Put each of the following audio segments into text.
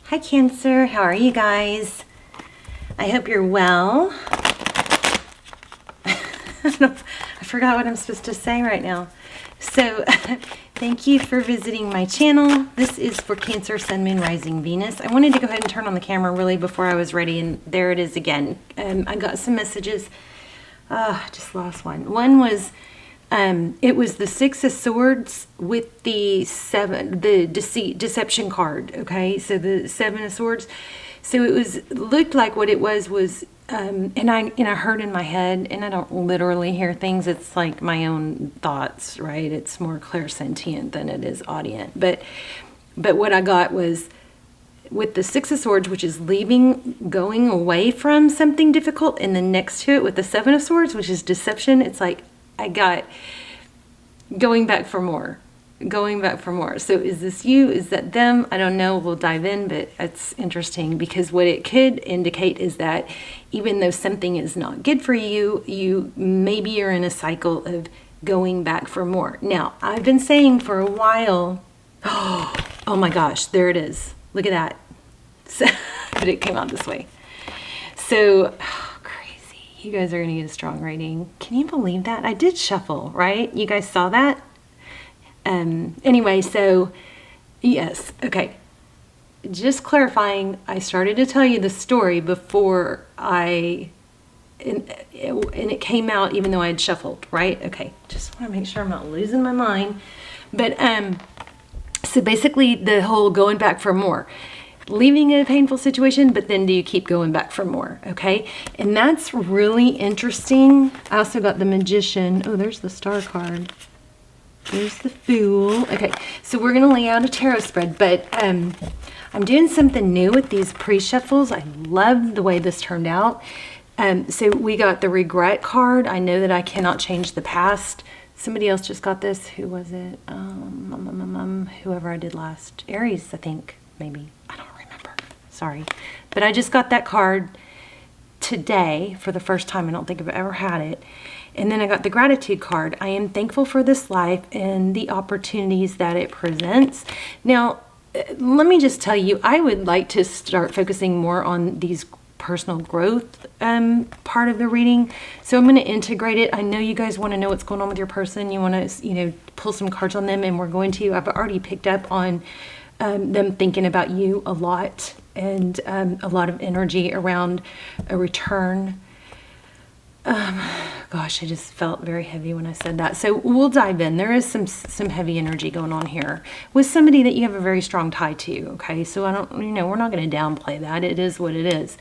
Hi Cancer, how are you guys? I hope you're well. I forgot what I'm supposed to say right now. So thank you for visiting my channel. This is for Cancer, Sun, Moon, Rising, Venus. I wanted to go ahead and turn on the camera really before I was ready, and there it is again. I got some messages. I just lost one. One was it was the Six of Swords with the deception card. Okay, so the Seven of Swords. So it looked like what it was and I heard in my head, and I don't literally hear things. It's like my own thoughts, right? It's more clairsentient than it is audient. But what I got was with the Six of Swords, which is going away from something difficult, and then next to it with the Seven of Swords, which is deception. It's like I got going back for more. So is this you? Is that them? I don't know. We'll dive in, but it's interesting because what it could indicate is that even though something is not good for you, you maybe are in a cycle of going back for more. Now, I've been saying for a while, oh my gosh, there it is. Look at that. So, but it came out this way. So, crazy. You guys are going to get a strong rating. Can you believe that? I did shuffle, right? You guys saw that? Anyway, so yes, okay. Just clarifying, I started to tell you the story before and it came out even though I had shuffled, right? Okay, just want to make sure I'm not losing my mind. But so basically the whole going back for more, leaving in a painful situation, but then do you keep going back for more? Okay, and that's really interesting. I also got the Magician. Oh, there's the Star card. There's the Fool. Okay, so we're going to lay out a tarot spread, but I'm doing something new with these pre-shuffles. I love the way this turned out. So we got the Regret card. I know that I cannot change the past. Somebody else just got this. Who was it? Whoever I did last. Aries, I think, maybe. I don't remember. Sorry. But I just got that card today for the first time. I don't think I've ever had it. And then I got the Gratitude card. I am thankful for this life and the opportunities that it presents. Now, let me just tell you, I would like to start focusing more on these personal growth part of the reading. So I'm going to integrate it. I know you guys want to know what's going on with your person. You want to, pull some cards on them, and we're going to. I've already picked up on them thinking about you a lot, and a lot of energy around a return. Gosh, I just felt very heavy when I said that. So we'll dive in. There is some heavy energy going on here with somebody that you have a very strong tie to. Okay, so I don't, we're not going to downplay that. It is what it is.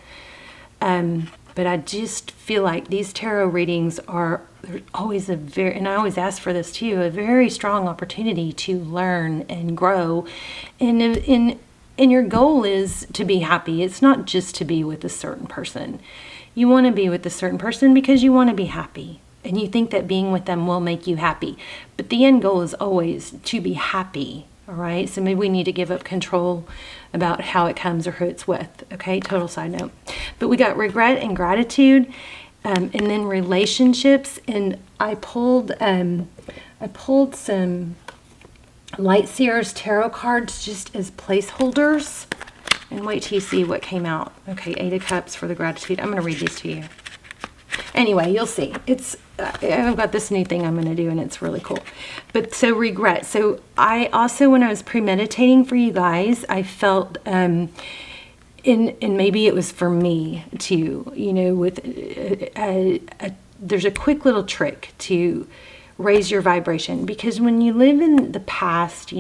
But I just feel like these tarot readings are always and I always ask for this too, a very strong opportunity to learn and grow. And your goal is to be happy. It's not just to be with a certain person. You want to be with a certain person because you want to be happy, and you think that being with them will make you happy. But the end goal is always to be happy, all right? So maybe we need to give up control about how it comes or who it's with, okay? Total side note. But we got Regret and Gratitude, and then relationships. And I pulled some Light Seers tarot cards just as placeholders. And wait till you see what came out. Okay, 8 of Cups for the Gratitude. I'm going to read these to you. Anyway, you'll see. I've got this new thing I'm going to do, and it's really cool. But so Regret. So I also, when I was premeditating for you guys, I felt, and maybe it was for me too, with there's a quick little trick to raise your vibration. Because when you live in the past,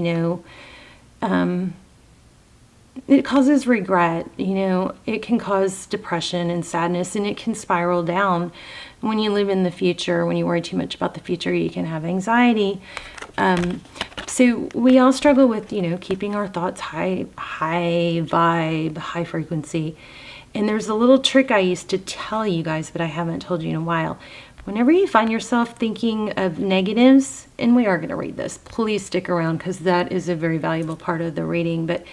it causes regret, it can cause depression and sadness, and it can spiral down. When you live in the future, when you worry too much about the future, you can have anxiety. So we all struggle with, keeping our thoughts high vibe, high frequency. And there's a little trick I used to tell you guys, but I haven't told you in a while. Whenever you find yourself thinking of negatives, and we are going to read this, please stick around because that is a very valuable part of the reading. But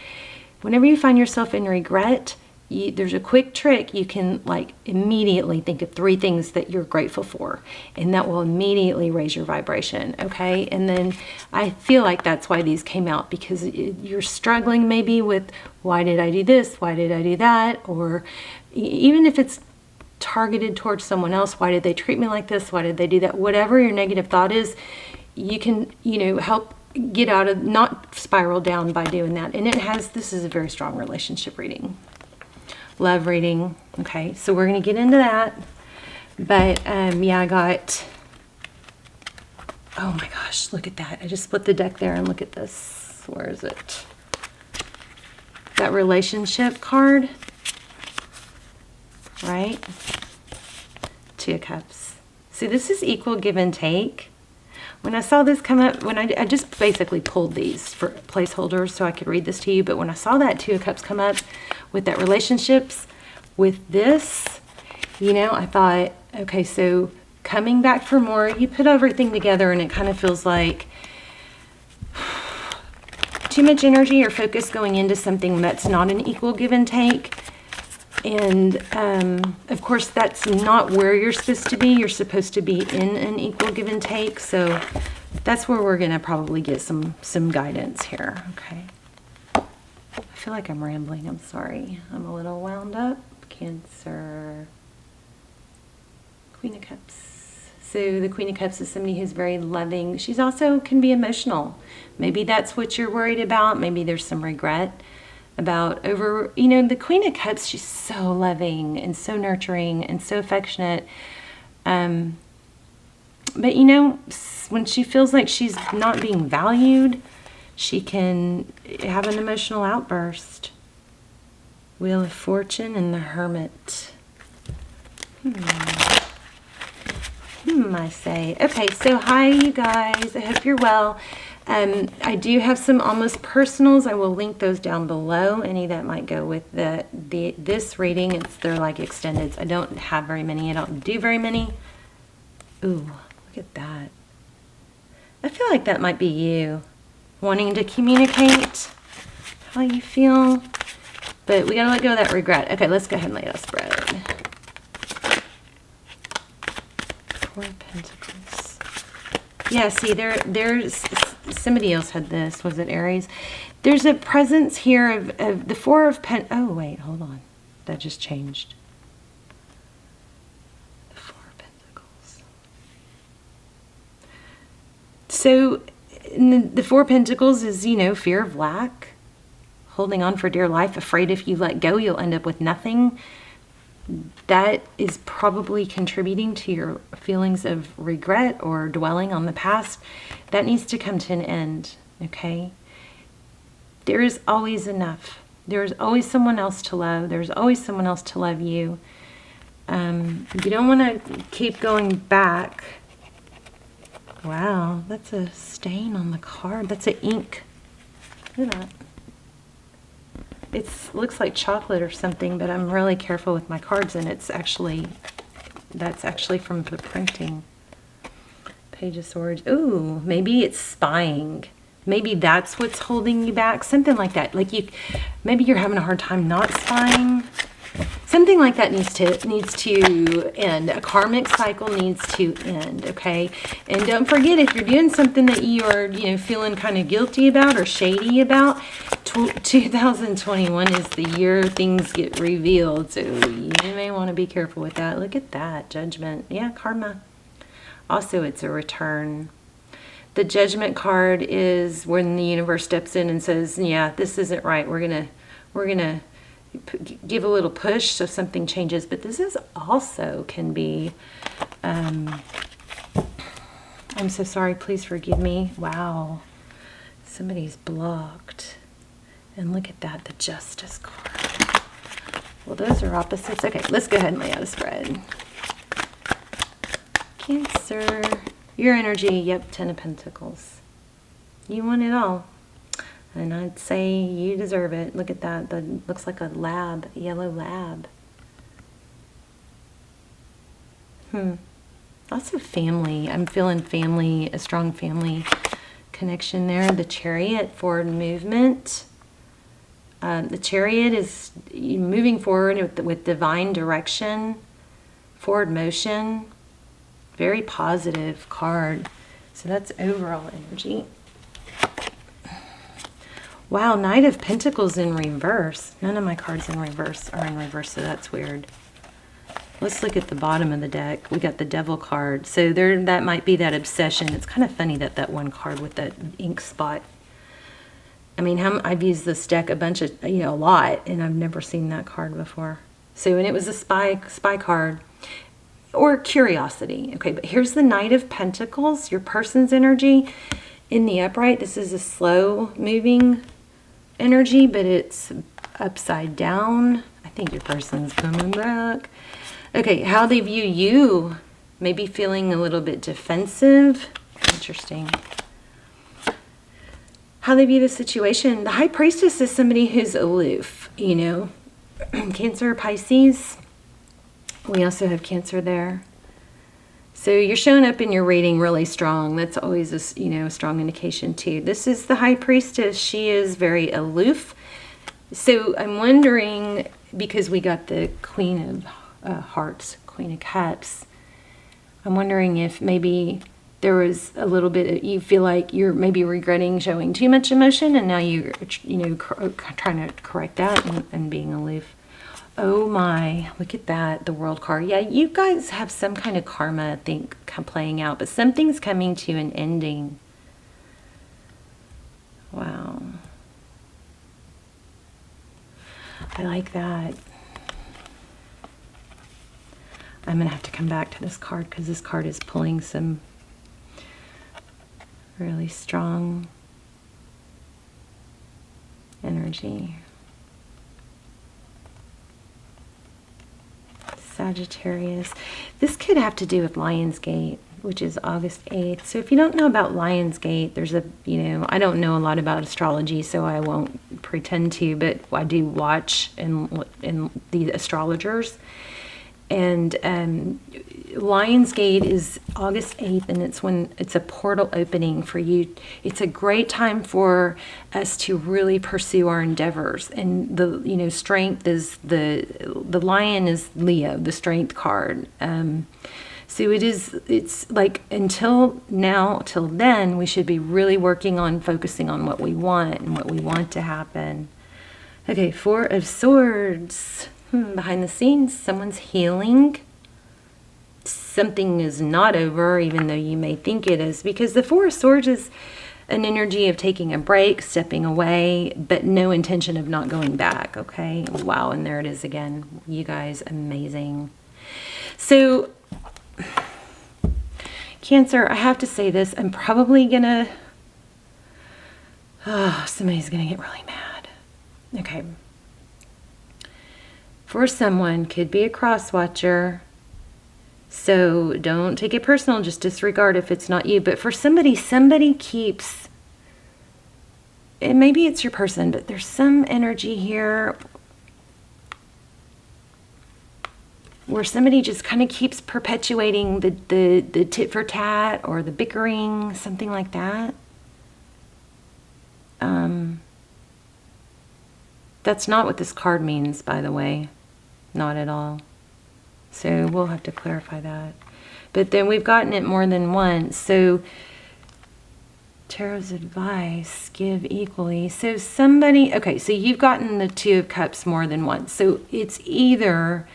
whenever you find yourself in regret, there's a quick trick. You can like immediately think of 3 things that you're grateful for, and that will immediately raise your vibration. Okay. And then I feel like that's why these came out, because you're struggling maybe with, why did I do this? Why did I do that? Or even if it's targeted towards someone else, why did they treat me like this? Why did they do that? Whatever your negative thought is, you can, help get out of, not spiral down by doing that. And this is a very strong relationship reading. Love reading. Okay, so we're going to get into that. But yeah, I got, oh my gosh, look at that. I just split the deck there, and look at this. Where is it? That relationship card, right? 2 of Cups. See, this is equal give and take. When I saw this come up, when I just basically pulled these for placeholders so I could read this to you, but when I saw that 2 of Cups come up with that relationships with this, I thought, okay, so coming back for more, you put everything together and it kind of feels like too much energy or focus going into something that's not an equal give and take. And of course, that's not where you're supposed to be. You're supposed to be in an equal give and take. So that's where we're going to probably get some guidance here. Okay. I feel like I'm rambling. I'm sorry. I'm a little wound up. Cancer. Queen of Cups. So the Queen of Cups is somebody who's very loving. She's also can be emotional. Maybe that's what you're worried about. Maybe there's some regret about the Queen of Cups. She's so loving and so nurturing and so affectionate. But when she feels like she's not being valued, she can have an emotional outburst. Wheel of Fortune and the Hermit. I say. Okay, so hi you guys. I hope you're well. I do have some almost personals. I will link those down below. Any that might go with this reading. They're like extendeds. I don't have very many. I don't do very many. Ooh, look at that. I feel like that might be you wanting to communicate how you feel, but we gotta let go of that regret. Okay, let's go ahead and lay out a spread. 4 of Pentacles. Yeah, see, there's somebody else had this. Was it Aries? There's a presence here of the 4 of oh, wait, hold on. That just changed. The 4 of Pentacles. So, the 4 of Pentacles is, fear of lack. Holding on for dear life. Afraid if you let go, you'll end up with nothing. That is probably contributing to your feelings of regret or dwelling on the past. That needs to come to an end, okay? There is always enough. There's always someone else to love. There's always someone else to love you. You don't want to keep going back. Wow, that's a stain on the card. That's an ink. Look at that. It looks like chocolate or something, but I'm really careful with my cards, and that's actually from the printing. Page of Swords. Ooh, maybe it's spying. Maybe that's what's holding you back. Something like that. Like maybe you're having a hard time not spying. Something like that needs to end. A karmic cycle needs to end, okay? And don't forget, if you're doing something that you are, feeling kind of guilty about or shady about, 2021 is the year things get revealed. So you may want to be careful with that. Look at that. Judgment. Yeah, karma. Also, it's a return. The Judgment card is when the universe steps in and says, yeah, this isn't right. We're gonna give a little push so something changes. But this is also can be, I'm so sorry, please forgive me. Wow, somebody's blocked. And look at that, the Justice card. Well, those are opposites. Okay, let's go ahead and lay out a spread. Cancer, your energy, yep, 10 of Pentacles. You want it all. And I'd say you deserve it. Look at that. That looks like a lab, a yellow lab. Also family. I'm feeling family, a strong family connection there. The Chariot, forward movement. The Chariot is moving forward with divine direction, forward motion. Very positive card. So that's overall energy. Wow, Knight of Pentacles in reverse. None of my cards in reverse are in reverse, so that's weird. Let's look at the bottom of the deck. We got the Devil card. So there, that might be that obsession. It's kind of funny that that one card with that ink spot. I mean, I've used this deck a bunch of, a lot, and I've never seen that card before. So, and it was a spy card or curiosity. Okay, but here's the Knight of Pentacles, your person's energy in the upright. This is a slow moving energy, but it's upside down. I think your person's coming back. Okay, how they view you, maybe feeling a little bit defensive. Interesting. How they view the situation. The High Priestess is somebody who's aloof, Cancer, Pisces. We also have Cancer there. So you're showing up in your reading really strong. That's always a strong indication too. This is the High Priestess. She is very aloof. So I'm wondering, because we got the Queen of Hearts, Queen of Cups, I'm wondering if maybe there was a little bit, you feel like you're maybe regretting showing too much emotion, and now you're, trying to correct that and being aloof. Oh my, look at that, the World card. Yeah, you guys have some kind of karma, I think, playing out, but something's coming to an ending. Wow. I like that. I'm going to have to come back to this card because this card is pulling some really strong energy. Sagittarius. This could have to do with Lionsgate, which is August 8th. So if you don't know about Lionsgate, there's a, I don't know a lot about astrology, so I won't pretend to, but I do watch in the astrologers. And Lionsgate is August 8th, and it's when it's a portal opening for you. It's a great time for us to really pursue our endeavors. And the strength is the lion is Leo, the strength card. So it's like until now, till then, we should be really working on focusing on what we want and what we want to happen. Okay, Four of Swords. Behind the scenes, someone's healing. Something is not over, even though you may think it is, because the Four of Swords is an energy of taking a break, stepping away, but no intention of not going back, okay? Wow, and there it is again. You guys, amazing. So, Cancer, I have to say this. I'm probably gonna... somebody's gonna get really mad. Okay. For someone, could be a cross-watcher, so don't take it personal, just disregard if it's not you. But for somebody keeps, and maybe it's your person, but there's some energy here where somebody just kind of keeps perpetuating the tit for tat or the bickering, something like that. That's not what this card means, by the way. Not at all. So we'll have to clarify that. But then we've gotten it more than once. So Tarot's advice, give equally. So somebody, okay, so you've gotten the Two of Cups more than once. So it's either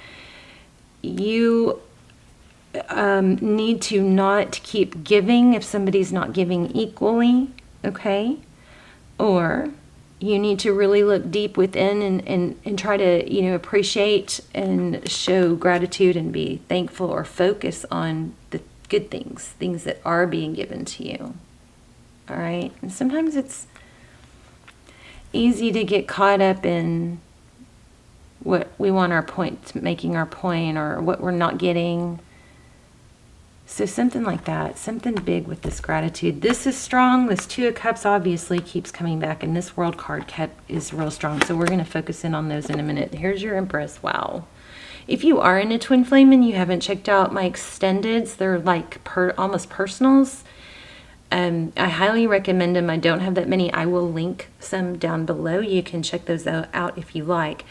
you need to not keep giving if somebody's not giving equally, okay? Or you need to really look deep within and try to, appreciate and show gratitude and be thankful or focus on the good things that are being given to you. All right? And sometimes it's easy to get caught up in what we want our point, making our point, or what we're not getting. So something like that, something big with this gratitude. This is strong. This Two of Cups obviously keeps coming back, and this World card is real strong. So we're going to focus in on those in a minute. Here's your Empress. Wow. If you are in a twin flame and you haven't checked out my extendeds, they're like almost personals. I highly recommend them. I don't have that many. I will link some down below. You can check those out if you like.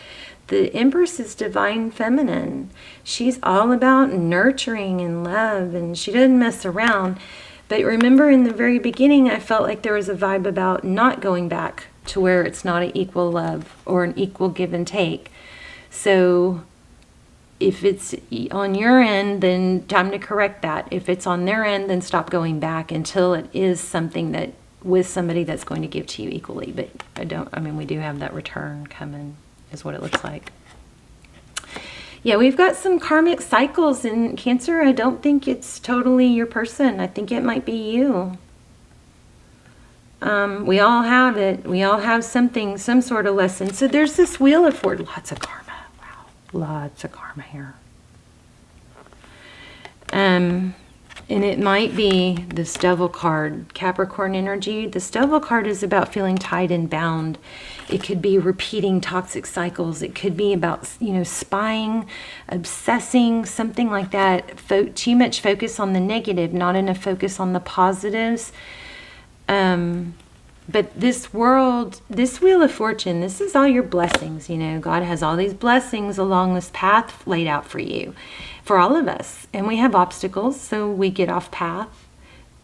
The Empress is divine feminine. She's all about nurturing and love, and she doesn't mess around. But remember, in the very beginning, I felt like there was a vibe about not going back to where it's not an equal love or an equal give and take. So if it's on your end, then time to correct that. If it's on their end, then stop going back until it is something that with somebody that's going to give to you equally. But we do have that return coming, is what it looks like. Yeah, we've got some karmic cycles in Cancer. I don't think it's totally your person. I think it might be you. We all have it. We all have something, some sort of lesson. So there's this Wheel of Fortune. Lots of karma. Wow. Lots of karma here. And it might be this Devil card, Capricorn energy. This Devil card is about feeling tied and bound. It could be repeating toxic cycles. It could be about, spying, obsessing, something like that. Too much focus on the negative, not enough focus on the positives. But this world, this Wheel of Fortune, this is all your blessings. God has all these blessings along this path laid out for you, for all of us. And we have obstacles, so we get off path.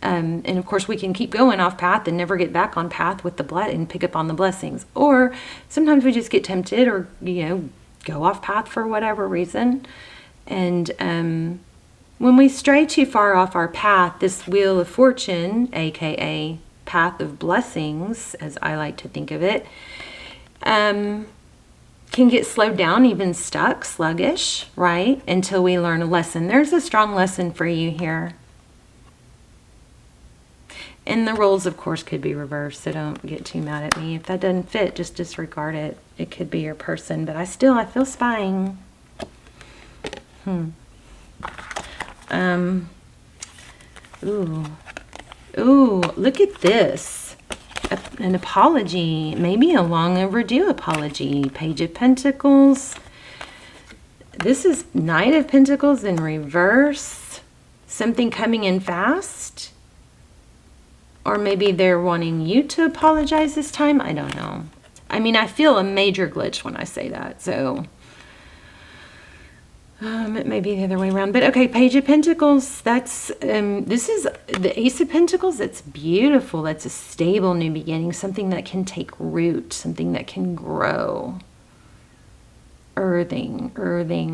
And of course, we can keep going off path and never get back on path with and pick up on the blessings. Or sometimes we just get tempted or, go off path for whatever reason. And when we stray too far off our path, this Wheel of Fortune, aka path of blessings, as I like to think of it, can get slowed down, even stuck, sluggish, right? Until we learn a lesson. There's a strong lesson for you here. And the roles, of course, could be reversed, so don't get too mad at me. If that doesn't fit, just disregard it. It could be your person, but I feel spying. Ooh, look at this. An apology, maybe a long overdue apology. Page of Pentacles. This is Knight of Pentacles in reverse. Something coming in fast. Or maybe they're wanting you to apologize this time. I don't know. I feel a major glitch when I say that. So it may be the other way around. But okay, Page of Pentacles. That's this is the Ace of Pentacles. That's beautiful. That's a stable new beginning. Something that can take root. Something that can grow. Earthing.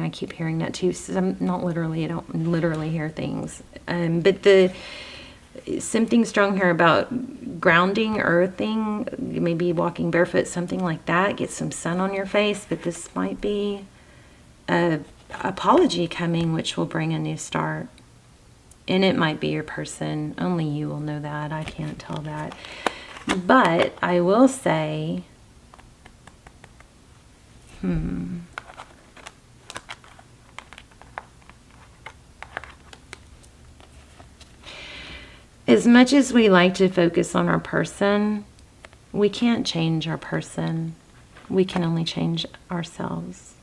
I keep hearing that too. So I'm not literally. I don't literally hear things. But something strong here about grounding, earthing, maybe walking barefoot, something like that. Get some sun on your face, but this might be a apology coming, which will bring a new start. And it might be your person. Only you will know that. I can't tell that. But I will say, as much as we like to focus on our person, we can't change our person. We can only change ourselves.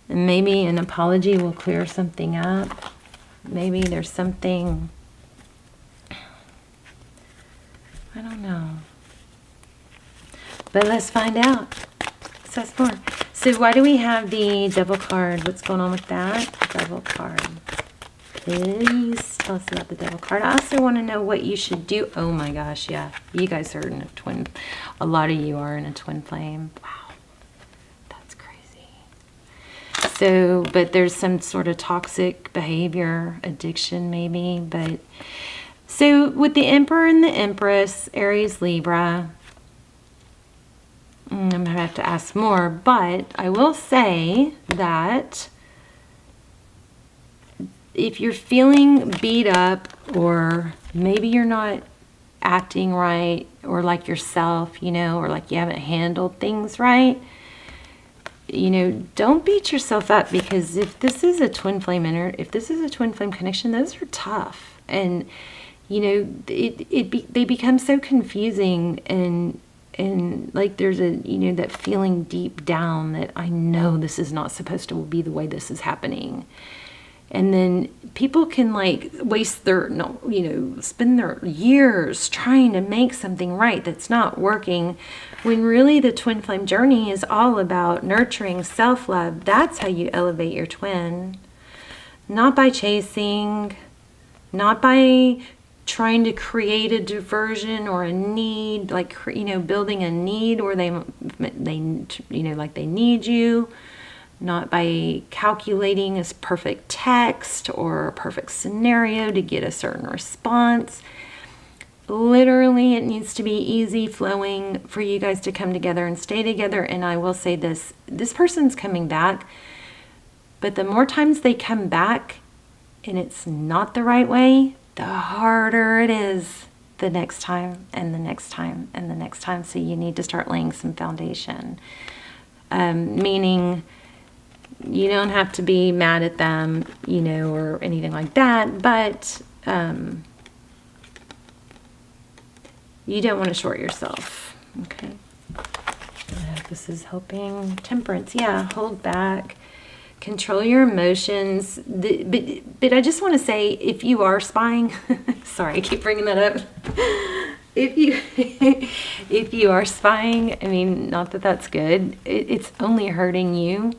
And maybe an apology will clear something up. Maybe there's something, I don't know. But let's find out. Let's ask more. So why do we have the Devil card? What's going on with that? Devil card. Please tell us about the Devil card. I also want to know what you should do. Oh my gosh, yeah. You guys are in a twin. A lot of you are in a twin flame. Wow. That's crazy. So, but there's some sort of toxic behavior, addiction maybe. But so with the Emperor and the Empress, Aries, Libra, I'm going to have to ask more. But I will say that if you're feeling beat up, or maybe you're not acting right or like yourself, or like you haven't handled things right, don't beat yourself up, because if this is a twin flame connection, those are tough. And, they become so confusing, and like there's that feeling deep down that I know this is not supposed to be the way this is happening. And then people can like waste their, no, you know, spend their years trying to make something right that's not working, when really the twin flame journey is all about nurturing self-love. That's how you elevate your twin. Not by chasing, not by trying to create a diversion or a need, like, you know, building a need where they you know, like they need you. Not by calculating a perfect text or a perfect scenario to get a certain response. Literally, it needs to be easy flowing for you guys to come together and stay together. And I will say this person's coming back, but the more times they come back and it's not the right way, the harder it is the next time and the next time and the next time. So you need to start laying some foundation. Meaning, you don't have to be mad at them, you know, or anything like that, but you don't want to short yourself. Okay. I hope this is helping. Temperance. Yeah, hold back. Control your emotions. But I just want to say, if you are spying, sorry, I keep bringing that up. If you are spying, I mean, not that that's good. It's only hurting you.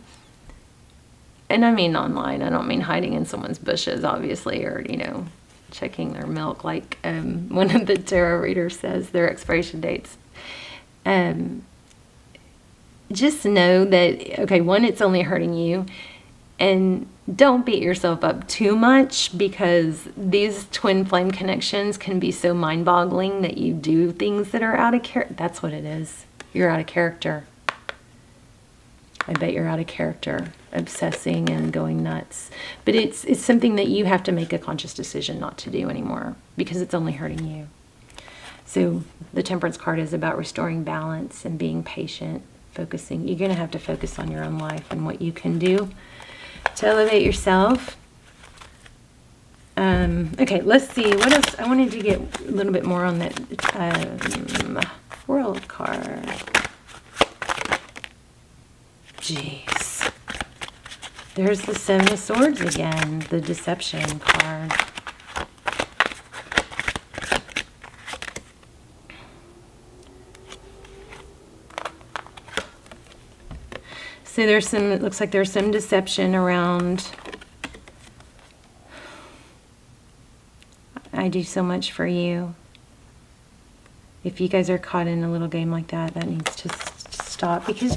And I mean online. I don't mean hiding in someone's bushes, obviously, or, you know, checking their milk like one of the tarot readers says, their expiration dates. Just know that, okay, one, it's only hurting you. And don't beat yourself up too much, because these twin flame connections can be so mind-boggling that you do things that are out of character. That's what it is. You're out of character. I bet you're out of character, obsessing and going nuts. But it's something that you have to make a conscious decision not to do anymore, because it's only hurting you. So the Temperance card is about restoring balance and being patient, focusing. You're going to have to focus on your own life and what you can do to elevate yourself. Okay, let's see. What else? I wanted to get a little bit more on that World card. Jeez. There's the Seven of Swords again, the Deception card. So there's some, it looks like there's some deception around, I do so much for you. If you guys are caught in a little game like that, that needs to stop, because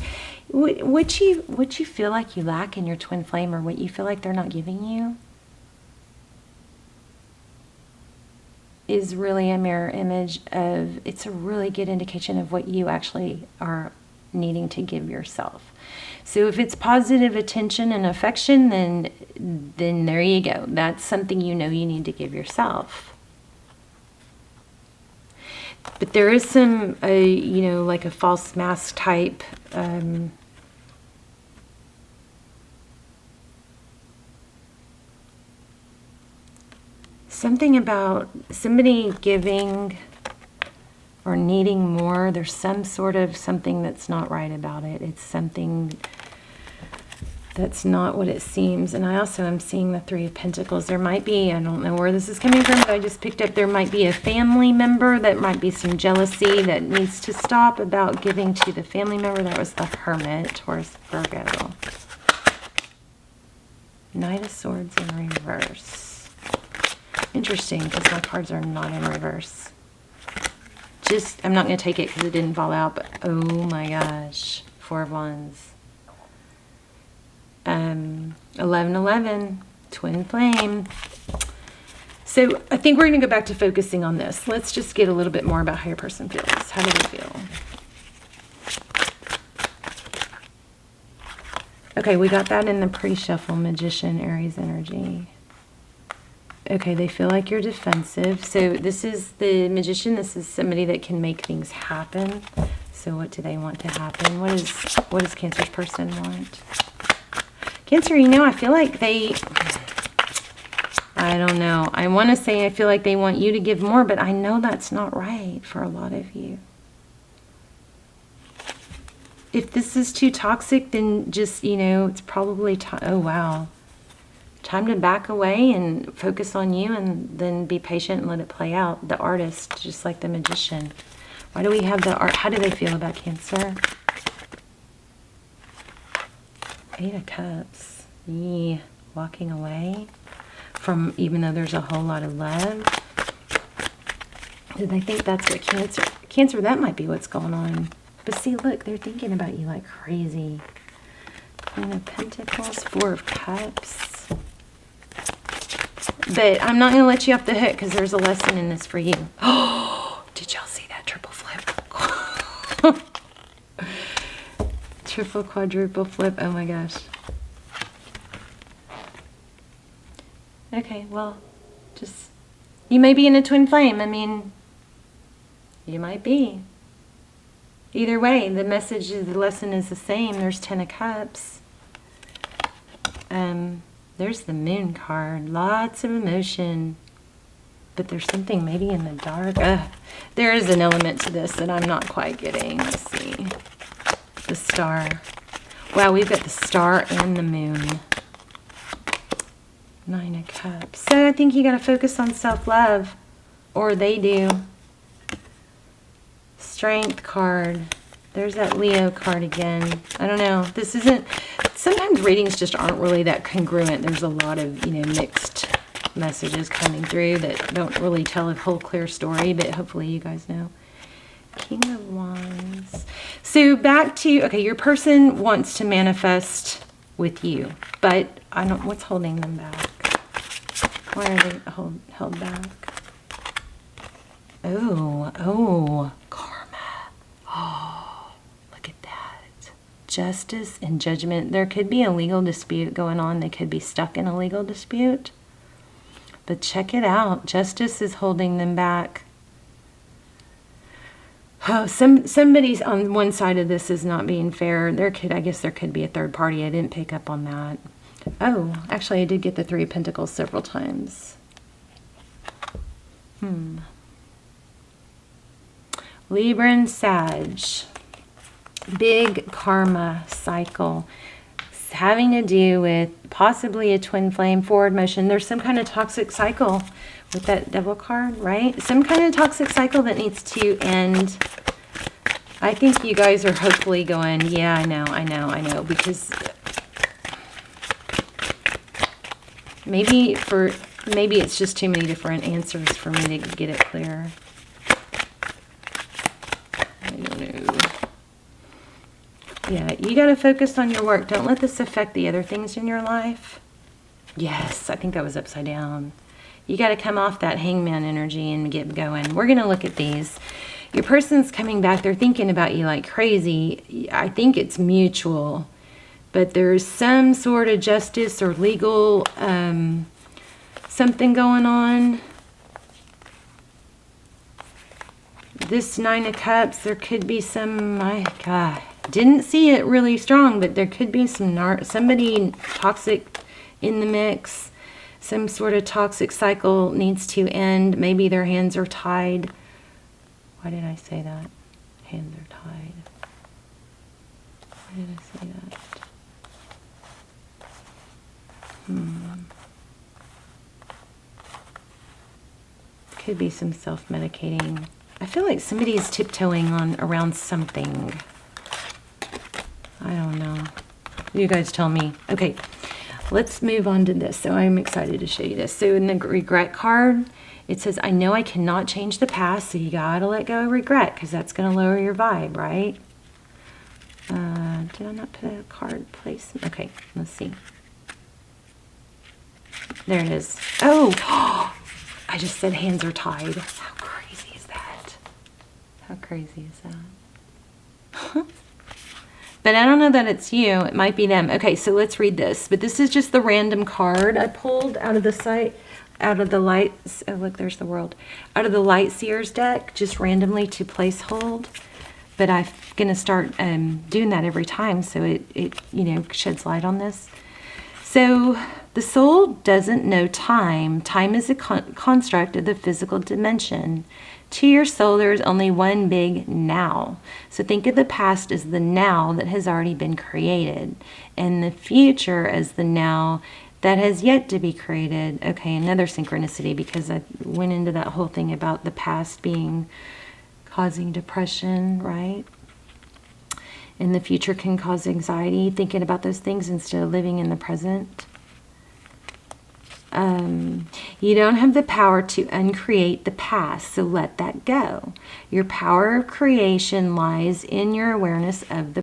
what you feel like you lack in your twin flame, or what you feel like they're not giving you, is really a mirror image of, it's a really good indication of what you actually are needing to give yourself. So if it's positive attention and affection, then there you go. That's something you know you need to give yourself. But there is some, you know, like a false mask type something about somebody giving or needing more. There's some sort of something that's not right about it. It's something that's not what it seems. And I also am seeing the Three of Pentacles. There might be, I don't know where this is coming from, but I just picked up, there might be a family member that might be some jealousy that needs to stop about giving to the family member. That was the Hermit, Taurus, Virgo. Knight of Swords in reverse. Interesting, because my cards are not in reverse. Just, I'm not going to take it because it didn't fall out, but oh my gosh. Four of Wands. 1111, twin flame. So I think we're going to go back to focusing on this. Let's just get a little bit more about how your person feels. How do they feel? Okay, we got that in the pre-shuffle. Magician, Aries energy. Okay, they feel like you're defensive. So this is the Magician. This is somebody that can make things happen. So what do they want to happen? What does Cancer's person want? Cancer, you know, I feel like I don't know. I want to say I feel like they want you to give more, but I know that's not right for a lot of you. If this is too toxic, then just, you know, it's probably, oh wow. time to back away and focus on you, and then be patient and let it play out. The artist, just like the magician. Why do we have the art? How do they feel about Cancer? 8 of Cups. Yeah, walking away from, even though there's a whole lot of love. Do they think that's what Cancer, that might be what's going on. But see, look, they're thinking about you like crazy. Queen of Pentacles, 4 of Cups. But I'm not going to let you off the hook because there's a lesson in this for you. Oh, did y'all see that triple flip? Triple, quadruple flip. Oh my gosh. Okay, well, just, you may be in a twin flame. I mean, you might be. Either way, the message, the lesson is the same. There's 10 of Cups. There's the Moon card. Lots of emotion. But there's something maybe in the dark. There is an element to this that I'm not quite getting. Let's see. The Star. Wow, we've got the Star and the Moon. 9 of Cups. So I think you got to focus on self-love. Or they do. Strength card. There's that Leo card again. I don't know. This isn't... Sometimes readings just aren't really that congruent. There's a lot of, mixed messages coming through that don't really tell a whole clear story, but hopefully you guys know. King of Wands. So back to, okay, your person wants to manifest with you, but I don't, what's holding them back? Why are they held back? Oh, karma. Oh, look at that. Justice and judgment. There could be a legal dispute going on. They could be stuck in a legal dispute. But check it out. Justice is holding them back. Oh, somebody's on one side of this is not being fair. I guess there could be a third party. I didn't pick up on that. Oh, actually I did get the 3 of Pentacles several times. Libra and Sag. Big karma cycle. It's having to do with possibly a twin flame, forward motion. There's some kind of toxic cycle with that Devil card, right? Some kind of toxic cycle that needs to end. I think you guys are hopefully going, yeah, I know, because maybe it's just too many different answers for me to get it clear. I don't know. Yeah, you got to focus on your work. Don't let this affect the other things in your life. Yes, I think that was upside down. You got to come off that hangman energy and get going. We're going to look at these. Your person's coming back. They're thinking about you like crazy. I think it's mutual. But there's some sort of justice or legal something going on. This 9 of Cups, there could be some, my God, didn't see it really strong, but there could be somebody toxic in the mix. Some sort of toxic cycle needs to end. Maybe their hands are tied. Why did I say that? Hands are tied. Why did I say that? Could be some self-medicating. I feel like somebody is tiptoeing around something. I don't know. You guys tell me. Okay, let's move on to this. So I'm excited to show you this. So in the regret card, it says, I know I cannot change the past, so you gotta let go of regret, because that's gonna lower your vibe, right? Did I not put a card placement? Okay, let's see. There it is. Oh, I just said hands are tied. How crazy is that? How crazy is that? But I don't know that it's you. It might be them. Okay, so let's read this. But this is just the random card I pulled out of the site, out of the lights. Oh, look, there's the world. Out of the Light Seers deck, just randomly to place hold. But I'm going to start doing that every time, so it sheds light on this. So the soul doesn't know time. Time is a construct of the physical dimension. To your soul, there is only one big now. So think of the past as the now that has already been created, and the future as the now that has yet to be created. Okay, another synchronicity, because I went into that whole thing about the past being causing depression, right? And the future can cause anxiety, thinking about those things instead of living in the present. You don't have the power to uncreate the past, so let that go. Your power of creation lies in your awareness of the